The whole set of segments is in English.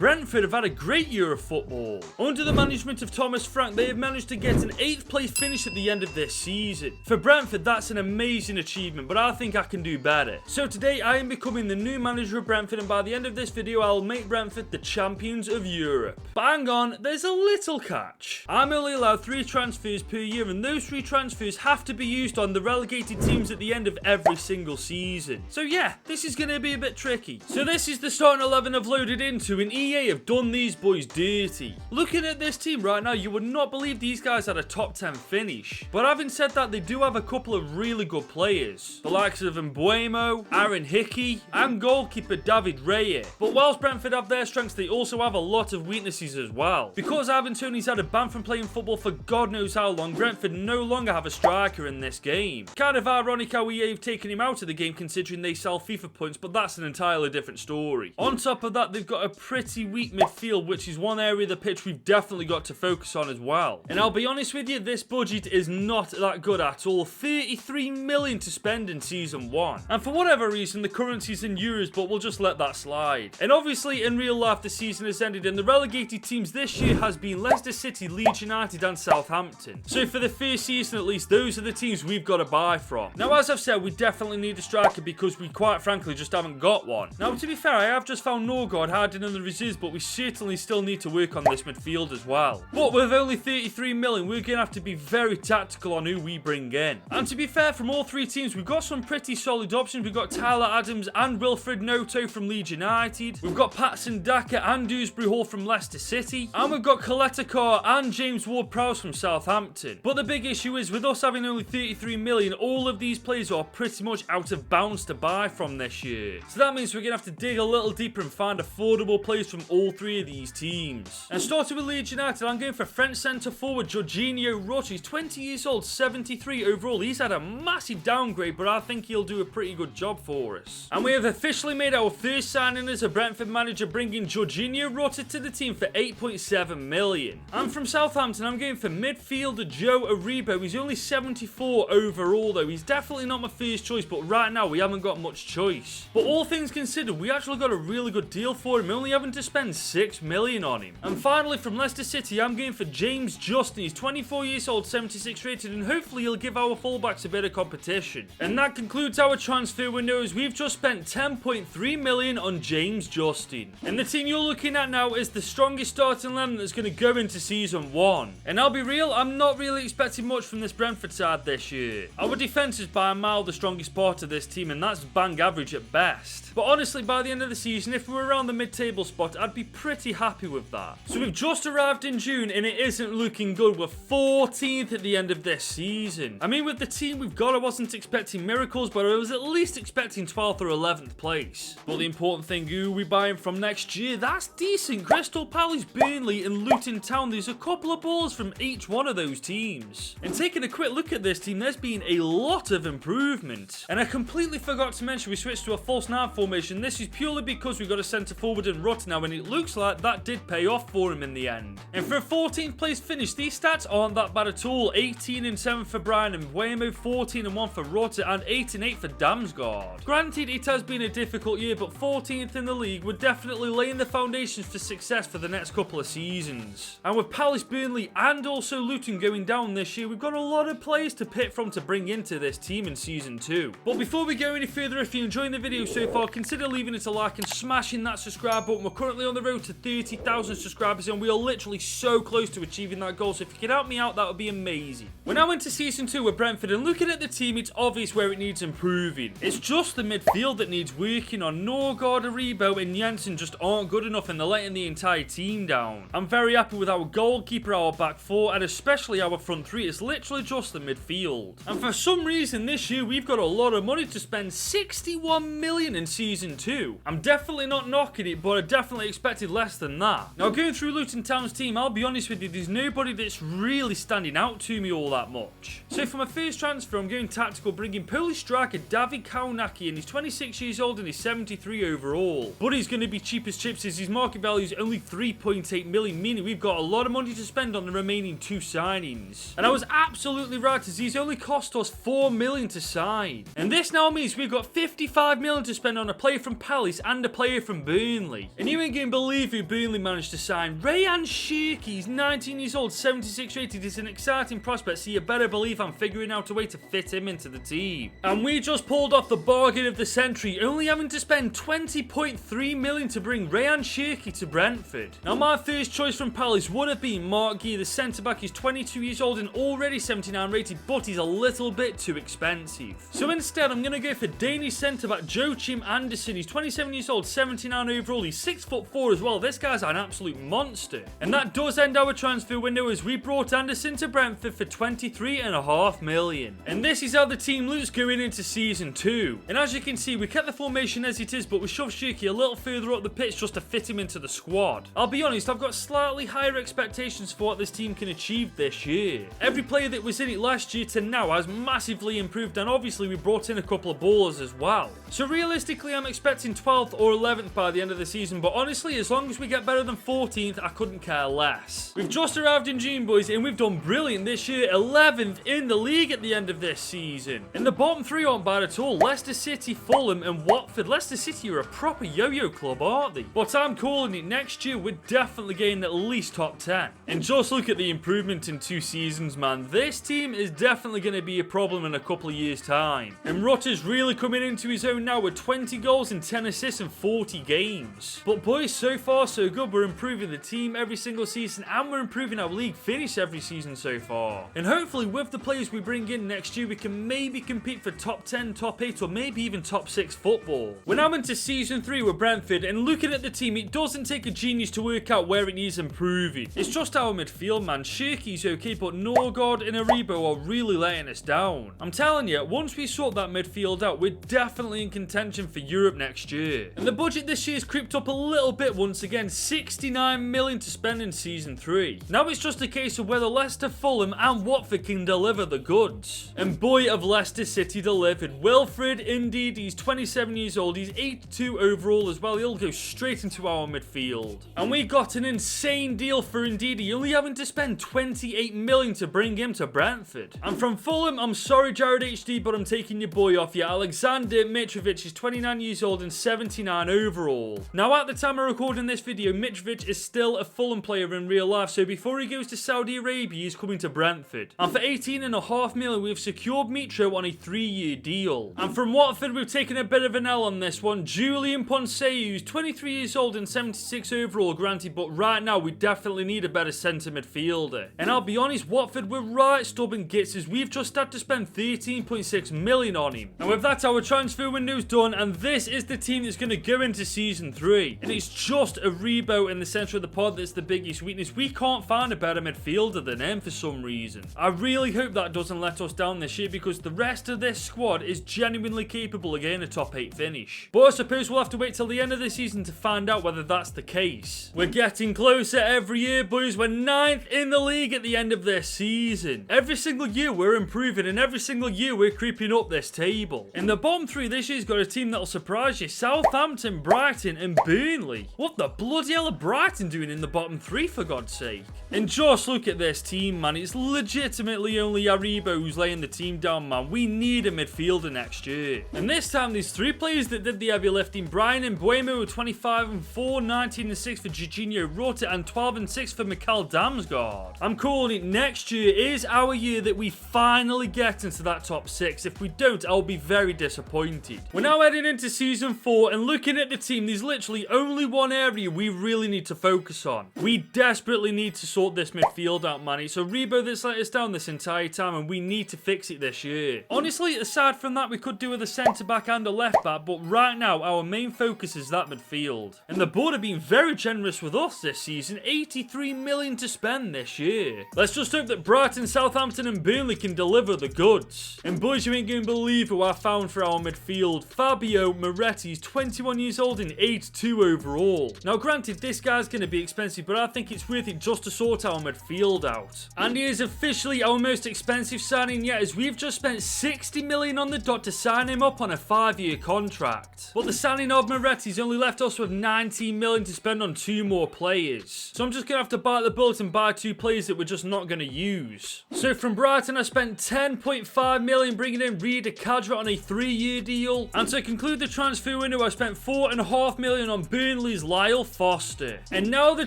Brentford have had a great year of football. Under the management of Thomas Frank, they have managed to get an 8th place finish at the end of this season. For Brentford, that's an amazing achievement, but I think I can do better. So today, I am becoming the new manager of Brentford, and by the end of this video, I will make Brentford the champions of Europe. But hang on, there's a little catch. I'm only allowed 3 transfers per year, and those 3 transfers have to be used on the relegated teams at the end of every single season. So yeah, this is going to be a bit tricky. So this is the starting 11 I've loaded into, and EA have done these boys dirty. Looking at this team right now, you would not believe these guys had a top 10 finish. But having said that, they do have a couple of really good players. The likes of Mbuemo, Aaron Hickey, and goalkeeper David Raya. But whilst Brentford have their strengths, they also have a lot of weaknesses as well. Because Ivan Toney's had a ban from playing football for God knows how long, Brentford no longer have a striker in this game. Kind of ironic how EA have taken him out of the game considering they sell FIFA points, but that's an entirely different story. On top of that, they've got a pretty weak midfield, which is one area of the pitch we've definitely got to focus on as well. And I'll be honest with you, this budget is not that good at all. 33 million to spend in season 1. And for whatever reason, the currency's in euros, but we'll just let that slide. And obviously, in real life, the season has ended, and the relegated teams this year has been Leicester City, Leeds United, and Southampton. So for the first season at least, those are the teams we've got to buy from. Now, as I've said, we definitely need a striker because we quite frankly just haven't got one. Now, to be fair, I have just found Norgard hiding in the reserves, but we certainly still need to work on this midfield as well. But with only 33 million, we're going to have to be very tactical on who we bring in. And to be fair, from all 3 teams, we've got some pretty solid options. We've got Tyler Adams and Wilfred Noto from Leeds United. We've got Patson Daka and Dewsbury Hall from Leicester City. And we've got Coletta Carr and James Ward-Prowse from Southampton. But the big issue is, with us having only 33 million, all of these players are pretty much out of bounds to buy from this year. So that means we're going to have to dig a little deeper and find affordable players from all 3 of these teams. And starting with Leeds United, I'm going for French centre forward Jorginho Rutt. He's 20 years old, 73 overall. He's had a massive downgrade, but I think he'll do a pretty good job for us. And we have officially made our first signing as a Brentford manager, bringing Jorginho Rutt to the team for 8.7 million. And from Southampton, I'm going for midfielder Joe Aribo. He's only 74 overall though. He's definitely not my first choice, but right now we haven't got much choice. But all things considered, we actually got a really good deal for him, only having to spend 6 million on him. And finally, from Leicester City, I'm going for James Justin. He's 24 years old, 76 rated, and hopefully he'll give our fullbacks a bit of competition. And that concludes our transfer windows. We've just spent 10.3 million on James Justin. And the team you're looking at now is the strongest starting 11 that's going to go into season 1. And I'll be real, I'm not really expecting much from this Brentford side this year. Our defence is by a mile the strongest part of this team, and that's bang average at best. But honestly, by the end of the season, if we're around the mid-table spot, I'd be pretty happy with that. So we've just arrived in June, and it isn't looking good. We're 14th at the end of this season. I mean, with the team we've got, I wasn't expecting miracles, but I was at least expecting 12th or 11th place. But the important thing, who are we buying from next year? That's decent. Crystal Palace, Burnley, and Luton Town. There's a couple of balls from each one of those teams. And taking a quick look at this team, there's been a lot of improvement. And I completely forgot to mention we switched to a false 9 formation. This is purely because we got a centre forward in Rutt now, and it looks like that did pay off for him in the end. And for a 14th place finish, these stats aren't that bad at all. 18 and 7 for Brian and Mbuemo, 14 and 1 for Rutt, and 8 and 8 for Damsgaard. Granted, it has been a difficult year, but 14th in the league, we're definitely laying the foundations for success for the next couple of seasons. And with Palace, Burnley, and also Luton going down this year, we've got a lot of players to pick from to bring into this team in season 2. But before we go any further, if you're enjoying the video so far, consider leaving it a like and smashing that subscribe button. We're currently on the road to 30,000 subscribers, and we are literally so close to achieving that goal, so if you could help me out, that would be amazing. We're now into season 2 with Brentford, and looking at the team, it's obvious where it needs improving. It's just the midfield that needs working on. Norgard, Aribo, and Jensen just aren't good enough, and they're letting the entire team down. I'm very happy with our goalkeeper, our back 4, and especially our front 3. It's literally just the midfield. And for some reason this year, we've got a lot of money to spend. 61 million in season 2. I'm definitely not knocking it, but I definitely expected less than that. Now, going through Luton Town's team, I'll be honest with you, there's nobody that's really standing out to me all that much. So for my first transfer, I'm going tactical, bringing Polish striker David Kaunaki, and he's 26 years old and he's 73 overall. But he's going to be cheap as chips, as his market value is only 3.8 million, meaning we've got a lot of money to spend on the remaining 2 signings. And I was absolutely right, as he's only cost us 4 million to sign. And this now means we've got 55 million to spend on a player from Palace and a player from Burnley. And you ain't ain't gonna believe who Burnley managed to sign. Rayan Shirky, he's 19 years old, 76 rated. It's an exciting prospect, so you better believe I'm figuring out a way to fit him into the team. And we just pulled off the bargain of the century, only having to spend 20.3 million to bring Rayan Shirky to Brentford. Now my first choice from Palace would have been Mark Gee, the centre back. He's 22 years old and already 79 rated, but he's a little bit too expensive. So instead I'm going to go for Danish centre back Joachim Andersen. He's 27 years old, 79 overall. He's 6'4" as well. This guy's an absolute monster. And that does end our transfer window as we brought Andersen to Brentford for 23.5 million. And this is how the team looks going into season 2. And as you can see, we kept the formation as it is, but we shoved Shirky a little further up the pitch just to fit him into the squad. I'll be honest, I've got slightly higher expectations for what this team can achieve this year. Every player that was in it last year to now has massively improved, and obviously we brought in a couple of ballers as well. So realistically, I'm expecting 12th or 11th by the end of the season, but honestly, as long as we get better than 14th, I couldn't care less. We've just arrived in June, boys, and we've done brilliant this year. 11th in the league at the end of this season. And the bottom 3 aren't bad at all. Leicester City, Fulham and Watford. Leicester City are a proper yo-yo club, aren't they? But I'm calling it, next year we're definitely getting at least top 10. And just look at the improvement in 2 seasons, man. This team is definitely going to be a problem in a couple of years' time. And Rutter's really coming into his own now with 20 goals and 10 assists in 40 games. But boys, so far so good. We're improving the team every single season, and we're improving our league finish every season so far. And hopefully with the players we bring in next year, we can maybe compete for top 10, top 8 or maybe even top 6 football. We're now into season 3 with Brentford, and looking at the team, it doesn't take a genius to work out where it needs improving. It's just our midfield, man. Shirky's okay, but Norgard and Aribo are really letting us down. I'm telling you, once we sort that midfield out, we're definitely in contention for Europe next year. And the budget this year's creeped up a little bit once again, 69 million to spend in season 3. Now it's just a case of whether Leicester, Fulham and Watford can deliver the goods. And boy, have Leicester City delivered. Wilfred, indeed, he's 27 years old, he's 82 overall as well. He'll go straight into our midfield. And we got an insane deal for Ndidi, only having to spend 28 million to bring him to Brentford. And from Fulham, I'm sorry Jared HD, but I'm taking your boy off you. Alexander Mitrovic is 29 years old and 79 overall. Now at the time of recording this video, Mitrovic is still a Fulham player in real life, so before he goes to Saudi Arabia, he's coming to Brentford. And for 18.5 million, we've secured Mitro on a 3-year deal. And from Watford, we've taken a bit of an L on this one. Julian Ponce, who's 23 years old and 76 overall, granted, but right now we definitely need a better centre midfielder. And I'll be honest, Watford were right stubborn gits as we've just had to spend 13.6 million on him. And with that, our transfer window's done, and this is the team that's going to go into season 3. And it's just Aribo in the centre of the pod that's the biggest weakness. We can't find a better midfielder than him for some reason. I really hope that doesn't let us down this year, because the rest of this squad is genuinely capable of getting a top 8 finish. But I suppose we'll have to wait till the end of the season to find out whether that's the case. We're getting closer every year, boys. We're 9th in the league at the end of this season. Every single year we're improving, and every single year we're creeping up this table. In the bottom 3 this year's got a team that'll surprise you. Southampton, Brighton and Burnley. What the bloody hell are Brighton doing in the bottom 3, for God's sake? And just look at this team, man. It's legitimately only Aribo who's laying the team down, man. We need a midfielder next year. And this time there's 3 players that did the heavy lifting. Brian and Buemo were 25 and 4, 19 and 6 for Jorginho Rutter and 12 and 6 for Mikael Damsgaard. I'm calling it, next year is our year that we finally get into that top 6. If we don't, I'll be very disappointed. We're now heading into season 4, and looking at the team, there's literally only one area we really need to focus on. We desperately need to sort this midfield out, man. It's Aribo that's let us down this entire time, and we need to fix it this year. Honestly, aside from that, we could do with a centre back and a left back, but right now our main focus is that midfield. And the board have been very generous with us this season, 83 million to spend this year. Let's just hope that Brighton, Southampton and Burnley can deliver the goods. And boys, you ain't going to believe who I found for our midfield. Fabio Moretti's 21 years old and 82 overall. Now granted, this guy's going to be expensive, but I think it's worth it just to sort our midfield out. And he is officially our most expensive signing yet, as we've just spent 60 million on the dot to sign him up on a 5-year contract. But the signing of Moretti's only left us with 19 million to spend on 2 more players. So I'm just going to have to bite the bullet and buy 2 players that we're just not going to use. So from Brighton, I spent 10.5 million bringing in Rida Kadra on a 3-year deal. And to conclude the transfer window, I spent 4.5 million on Burnley finally is Lyle Foster. And now the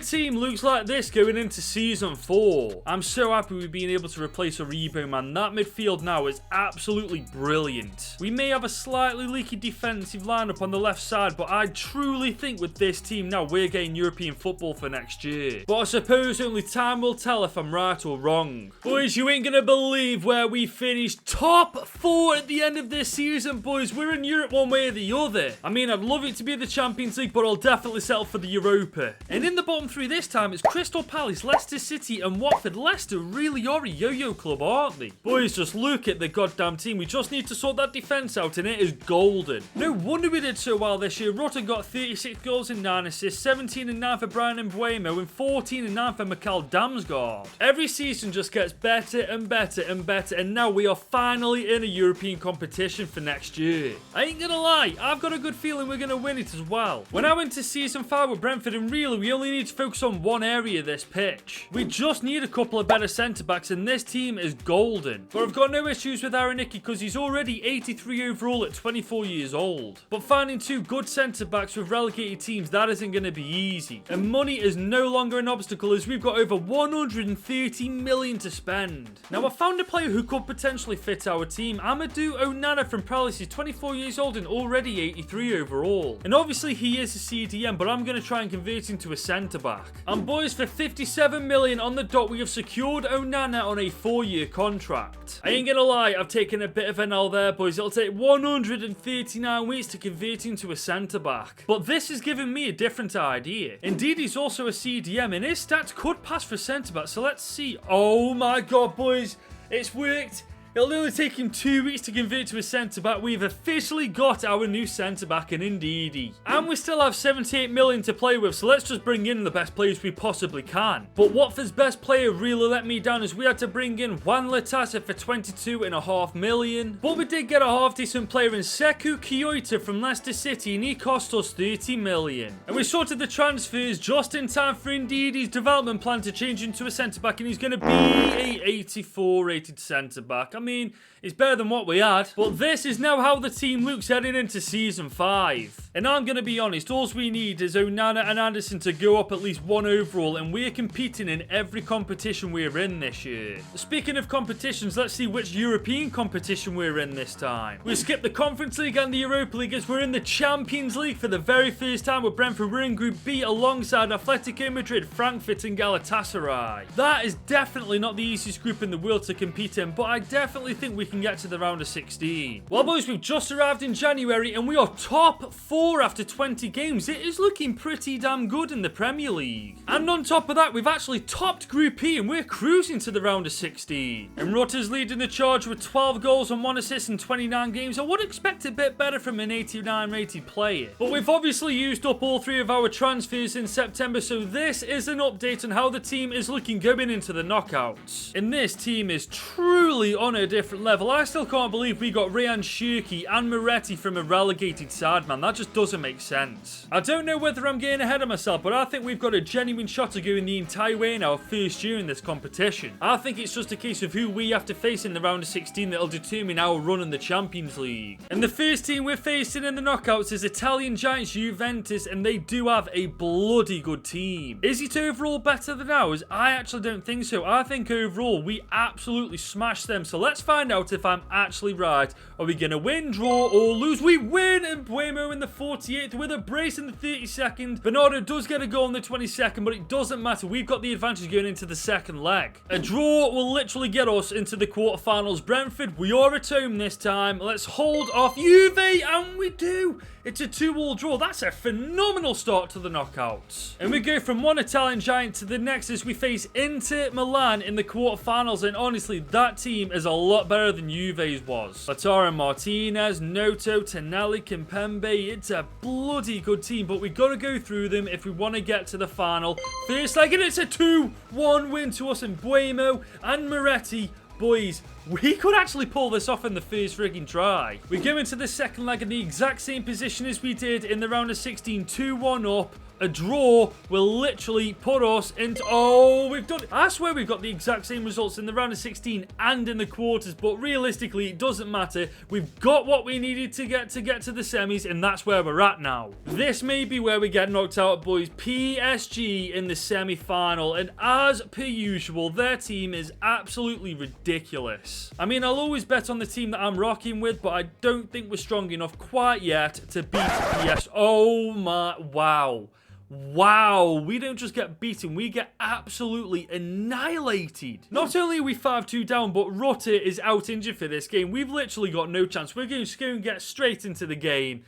team looks like this going into season 4. I'm so happy with being able to replace Aribo, man. That midfield now is absolutely brilliant. We may have a slightly leaky defensive lineup on the left side, but I truly think with this team now, we're getting European football for next year. But I suppose only time will tell if I'm right or wrong. Boys, you ain't gonna believe where we finished. Top 4 at the end of this season, boys. We're in Europe one way or the other. I mean, I'd love it to be the Champions League, but I'll definitely settle for the Europa. And in the bottom 3 this time, it's Crystal Palace, Leicester City and Watford. Leicester really are a yo-yo club, aren't they? Boys, just look at the goddamn team. We just need to sort that defence out and it is golden. No wonder we did so well this year. Rutter got 36 goals and 9 assists, 17 and 9 for Brian Mbeumo and 14 and 9 for Mikhail Damsgaard. Every season just gets better and better and better, and now we are finally in a European competition for next year. I ain't gonna lie, I've got a good feeling we're gonna win it as well. When I went to season 5 with Brentford, and really we only need to focus on one area of this pitch. We just need a couple of better centre-backs and this team is golden. But I've got no issues with Aaron Hickey because he's already 83 overall at 24 years old. But finding 2 good centre-backs with relegated teams, that isn't going to be easy. And money is no longer an obstacle as we've got over 130 million to spend. Now I found a player who could potentially fit our team. Amadou Onana from Palace is 24 years old and already 83 overall. And obviously he is a CDM, but I'm going to try and convert him to a centre-back. And boys, for 57 million on the dot, we have secured Onana on a 4-year contract. I ain't going to lie, I've taken a bit of an L there, boys. It'll take 139 weeks to convert him to a centre-back. But this has given me a different idea. Indeed, he's also a CDM and his stats could pass for centre-back. So let's see. Oh my god, boys. It's worked. It'll only take him 2 weeks to convert to a centre-back. We've officially got our new centre-back in Ndidi. And we still have 78 million to play with, so let's just bring in the best players we possibly can. But Watford's best player really let me down as we had to bring in Juan Latasa for 22.5 million. But we did get a half-decent player in Sekou Kyoita from Leicester City and he cost us 30 million. And we sorted the transfers just in time for Ndidi's development plan to change into a centre-back and he's going to be a 84 rated centre-back. I mean, it's better than what we had. But this is now how the team looks heading into season 5. And I'm going to be honest, all we need is Onana and Anderson to go up at least 1 overall, and we're competing in every competition we're in this year. Speaking of competitions, let's see which European competition we're in this time. We skipped the Conference League and the Europa League as we're in the Champions League for the very first time with Brentford. We're in Group B alongside Atletico Madrid, Frankfurt and Galatasaray. That is definitely not the easiest group in the world to compete in, but I definitely think we can get to the round of 16. Well, boys, we've just arrived in January and we are top 4 after 20 games. It is looking pretty damn good in the Premier League. And on top of that, we've actually topped Group E and we're cruising to the round of 16. And Rutter's leading the charge with 12 goals and 1 assist in 29 games. I would expect a bit better from an 89 rated player. But we've obviously used up all 3 of our transfers in September, so this is an update on how the team is looking going into the knockouts. And this team is truly on a different level. I still can't believe we got Ryan Shirky and Moretti from a relegated side, man. That just doesn't make sense. I don't know whether I'm getting ahead of myself, but I think we've got a genuine shot of going the entire way in our first year in this competition. I think it's just a case of who we have to face in the round of 16 that'll determine our run in the Champions League. And the first team we're facing in the knockouts is Italian giants Juventus, and they do have a bloody good team. Is it overall better than ours? I actually don't think so. I think overall we absolutely smashed them. So let's find out if I'm actually right. Are we going to win, draw or lose? We win, and Mbeumo in the 48th with a brace in the 32nd. Bernardo does get a goal in the 22nd, but it doesn't matter. We've got the advantage going into the second leg. A draw will literally get us into the quarterfinals. Brentford, we are at home this time. Let's hold off Juve, and we do. It's a 2-2 draw. That's a phenomenal start to the knockouts. And we go from one Italian giant to the next as we face Inter Milan in the quarterfinals. And honestly, that team is a lot better than Juve's was. Lautaro Martinez, Noto, Tonelli, Kimpembe. It's a bloody good team, but we got to go through them if we want to get to the final. First leg, and it's a 2-1 win to us, and Mbeumo and Moretti. Boys, we could actually pull this off in the first frigging try. We go into the second leg in the exact same position as we did in the round of 16, 2-1 up. a draw will literally put us into... Oh, we've done it. I swear we've got the exact same results in the round of 16 and in the quarters, but realistically, it doesn't matter. We've got what we needed to get to the semis, and that's where we're at now. This may be where we get knocked out, boys. PSG in the semi-final, and as per usual, their team is absolutely ridiculous. I mean, I'll always bet on the team that I'm rocking with, but I don't think we're strong enough quite yet to beat PSG. Oh my, wow. Wow, we don't just get beaten, we get absolutely annihilated. Not only are we 5-2 down, but Rutte is out injured for this game. We've literally got no chance. We're going to go and get straight into the game.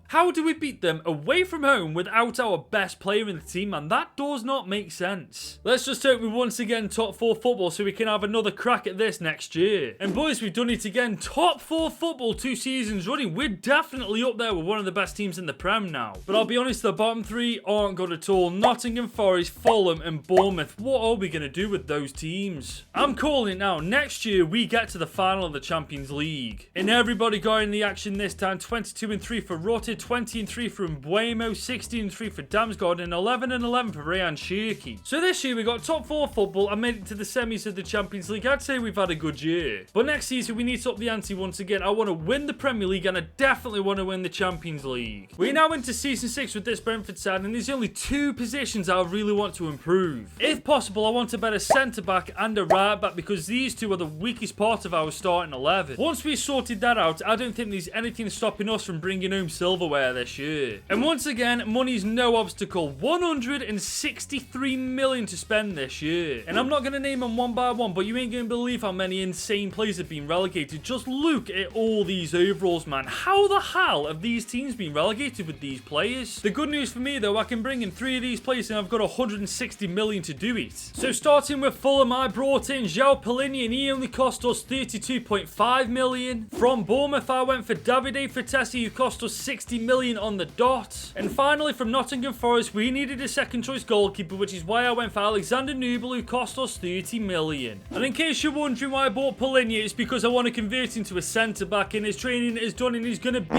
How do we beat them away from home without our best player in the team, man? That does not make sense. Let's just hope we once again top 4 football so we can have another crack at this next year. And boys, we've done it again. Top 4 football 2 seasons running. We're definitely up there with one of the best teams in the Prem now. But I'll be honest, the bottom 3 aren't good at all. Nottingham Forest, Fulham and Bournemouth. What are we going to do with those teams? I'm calling it now. Next year, we get to the final of the Champions League. And everybody got in the action this time. 22-3 for Rutte, 20-3 for Mbuemo, 16-3 for Damsgaard, and 11-11 for Rayan Cherki. So this year we got top 4 football and made it to the semis of the Champions League. I'd say we've had a good year. But next season we need to up the ante once again. I want to win the Premier League and I definitely want to win the Champions League. We're now into season 6 with this Brentford side, and there's only 2 positions I really want to improve. If possible, I want a better centre-back and a right-back because these 2 are the weakest part of our starting 11. Once we've sorted that out, I don't think there's anything stopping us from bringing home silverware this year. And once again, money's no obstacle. 163 million to spend this year. And I'm not going to name them one by one, but you ain't going to believe how many insane players have been relegated. Just look at all these overalls, man. How the hell have these teams been relegated with these players? The good news for me, though, I can bring in 3 of these players and I've got 160 million to do it. So starting with Fulham, I brought in João Palhinha and he only cost us 32.5 million. From Bournemouth, I went for Davide Frattesi, who cost us 60 million on the dot. And finally, from Nottingham Forest, we needed a second choice goalkeeper, which is why I went for Alexander Nubel, who cost us 30 million. And in case you're wondering why I bought Palhinha, it's because I want to convert him to a centre-back, and his training is done, and he's going to be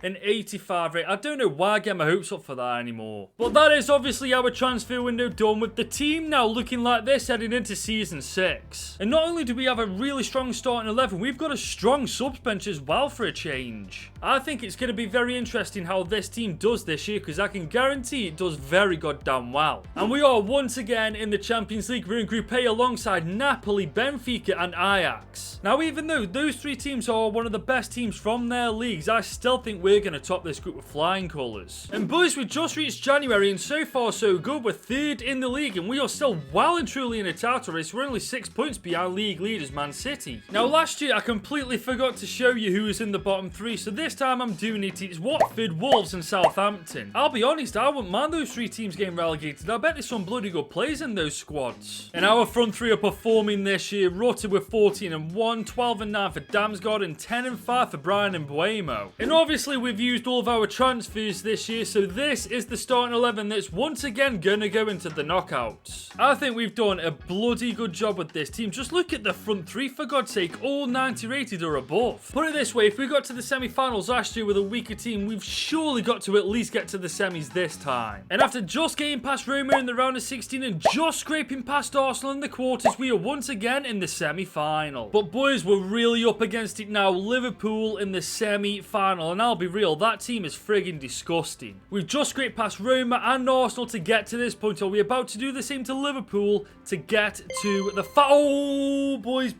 an 85 rate. I don't know why I get my hopes up for that anymore. But that is obviously our transfer window done, with the team now looking like this heading into season 6. And not only do we have a really strong starting 11, we've got a strong subs bench as well for a change. I think it's going to be very interesting how this team does this year, because I can guarantee it does very goddamn well. And we are once again in the Champions League. We're in Group A alongside Napoli, Benfica and Ajax. Now, even though those 3 teams are one of the best teams from their leagues, I still think we're going to top this group with flying colours. And boys, we just reached January and so far so good. We're 3rd in the league and we are still well and truly in a title race. We're only 6 points behind league leaders Man City. Now, last year I completely forgot to show you who was in the bottom 3, so this time I'm doing it. It's Watford, Wolves and Southampton. I'll be honest, I wouldn't mind those 3 teams getting relegated. I bet there's some bloody good players in those squads. And our front 3 are performing this year. Rutte with 14-1, 12-9 for Damsgaard and 10-5 for Brian and Mbuemo. And obviously we've used all of our transfers this year, so this is the starting 11 that's once again gonna go into the knockouts. I think we've done a bloody good job with this team. Just look at the front 3, for God's sake, all 90 rated or above. Put it this way, if we got to the semi-finals last year with a weaker team, we've surely got to at least get to the semis this time. And after just getting past Roma in the round of 16 and just scraping past Arsenal in the quarters, we are once again in the semi-final. But boys, we're really up against it now. Liverpool in the semi-final, and I'll be real, that team is friggin' disgusting. We've just scraped past Roma and Arsenal to get to this point. Are we about to do the same to Liverpool to get to the oh, boys.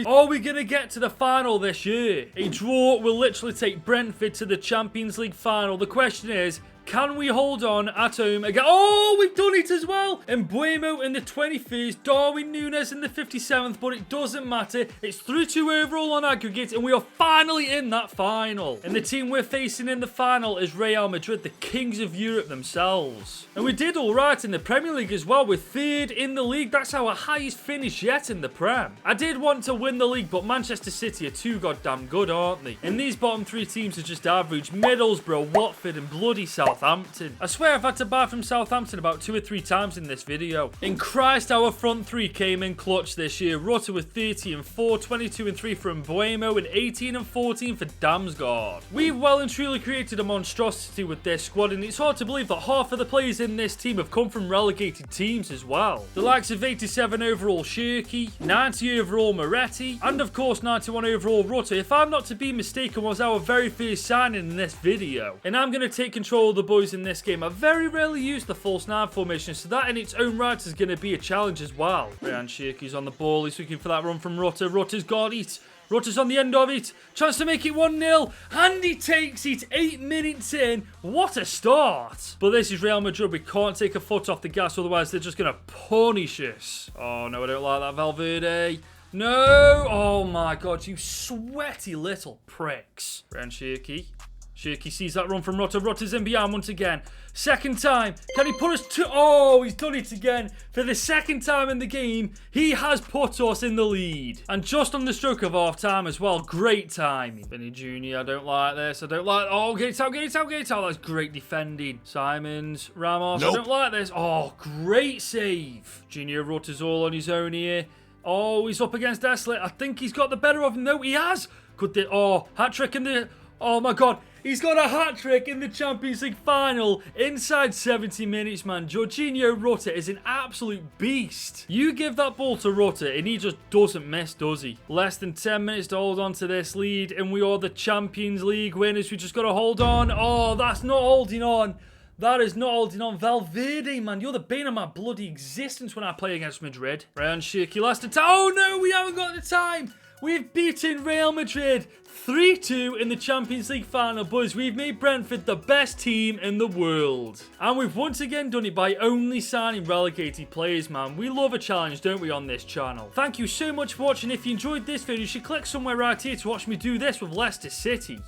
Are we gonna get to the final this year? A draw will literally take Brentford to the Champions League final. The question is, can we hold on at home again? Oh, we've done it as well. And Mbuemo in the 21st, Darwin Núñez in the 57th, but it doesn't matter. It's 3-2 overall on aggregate, and we are finally in that final. And the team we're facing in the final is Real Madrid, the kings of Europe themselves. And we did all right in the Premier League as well. We're 3rd in the league. That's our highest finish yet in the Prem. I did want to win the league, but Manchester City are too goddamn good, aren't they? And these bottom 3 teams are just average. Middlesbrough, Watford, and bloody Southampton. Southampton. I swear I've had to buy from Southampton about 2 or 3 times in this video. In Christ, our front three came in clutch this year. Rutter with 30 and 4, 22 and 3 from Buemo, and 18 and 14 for Damsgaard. We've well and truly created a monstrosity with this squad, and it's hard to believe that half of the players in this team have come from relegated teams as well. The likes of 87 overall Shirky, 90 overall Moretti, and of course 91 overall Rutter, if I'm not to be mistaken, was our very first signing in this video. And I'm going to take control of the boys in this game. I very rarely use the false 9 formation, so that in its own right is going to be a challenge as well. Ryan Shirky's on the ball, he's looking for that run from Rutter. Rutter's got it. Rutter's on the end of it. Chance to make it 1-0. And he takes it 8 minutes in. What a start. But this is Real Madrid. We can't take a foot off the gas, otherwise they're just going to punish us. Oh, no, I don't like that, Valverde. No. Oh, my God. You sweaty little pricks. Ryan Shirky. Shirky sees that run from Rutter. Rutter's in behind once again. Second time. Can he put us to... Oh, he's done it again. For the second time in the game, he has put us in the lead. And just on the stroke of half time as well. Great timing. Vinny Jr., I don't like this. I don't like... Oh, get it out, get it out, get it out. That's great defending. Simons, Ramos, nope. I don't like this. Oh, great save. Junior Rutter's all on his own here. Oh, he's up against Eslet. I think he's got the better of him. No, he has. Could they... Oh, hat-trick in the... Oh, my God. He's got a hat-trick in the Champions League final inside 70 minutes, man. Jorginho Rutter is an absolute beast. You give that ball to Rutter and he just doesn't miss, does he? Less than 10 minutes to hold on to this lead, and we are the Champions League winners. We just got to hold on. Oh, that's not holding on. That is not holding on. Valverde, man, you're the bane of my bloody existence when I play against Madrid. Ryan Shirky last time. Oh, no, we haven't got the time. We've beaten Real Madrid 3-2 in the Champions League final, boys. We've made Brentford the best team in the world. And we've once again done it by only signing relegated players, man. We love a challenge, don't we, on this channel? Thank you so much for watching. If you enjoyed this video, you should click somewhere right here to watch me do this with Leicester City.